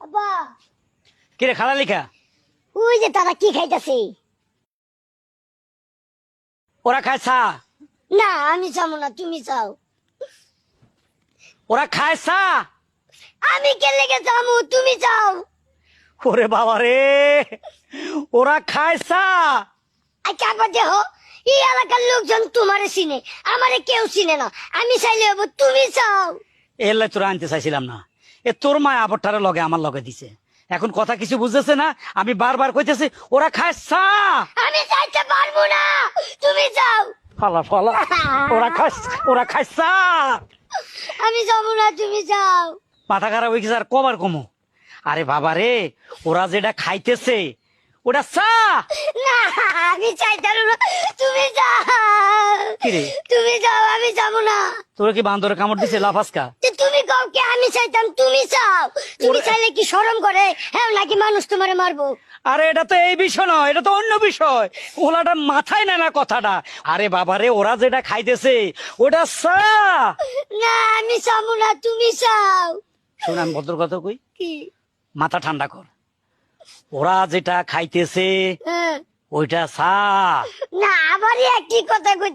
আব্বা কিরে খালা লিখা ওই যে তারা কি খাইতেছে? ওরা খায় চা, না আমি যাবো না, তুমি যাও। ওরা খায় চা। আমি কে লেগে যাবো, তুমি যাও। ওরে বাবা রে, ওরা খায় চা। আচ্ছা আব্বা দেহ, এই এলাকার লোকজন তোমারে চিনে, আমারে কেউ চিনে না। আমি চাইলে হবো, তুমি যাও। এলে তোরা আনতে চাইছিলাম না, এ তোর মা আবরটারে লগে আমার লগে দিছে। এখন কথা কিছু বুঝতেছে না, আমি বারবার কইতেছি ওরা খায় চা। আমি যাইতে পারবো না, তুমি যাও। ফালা ফালা, ওরা খায় চা। আমি যাবো না, তুমি যাও। মাথা খারাপ হয়ে গেছে আর কবার কমো। আরে বাবা রে, ওরা যেটা খাইতেছে ওটা চা। না আমি চাইতে না, তুমি যাও। কিরে তুমি যাও, আমি যাবো না। তোরা কি বান্দরে কামড় দিছে লাফাসকা? যে তুমি কও কি আমি চাইতাম, তুমি চাও। তুমি চাইলে কি শরম করে? হ্যাঁ নাকি মানুষ তোমারে মারবো? আরে এটা তো এই বিষয় নয়, এটা তো অন্য বিষয়। ওলাটা মাথায় নেয় না কথাটা। আরে বাবারে, ওরা যেটা খাইতেছে ওটা চা। না আমি চাবো না, তুমি চাও। শোন আমি ভদ্র কথা কই, কি? মাথা ঠান্ডা কর। ওরা যেটা খাইতেছে হ্যাঁ। ওইটা চা। না আবার একই কথা কই।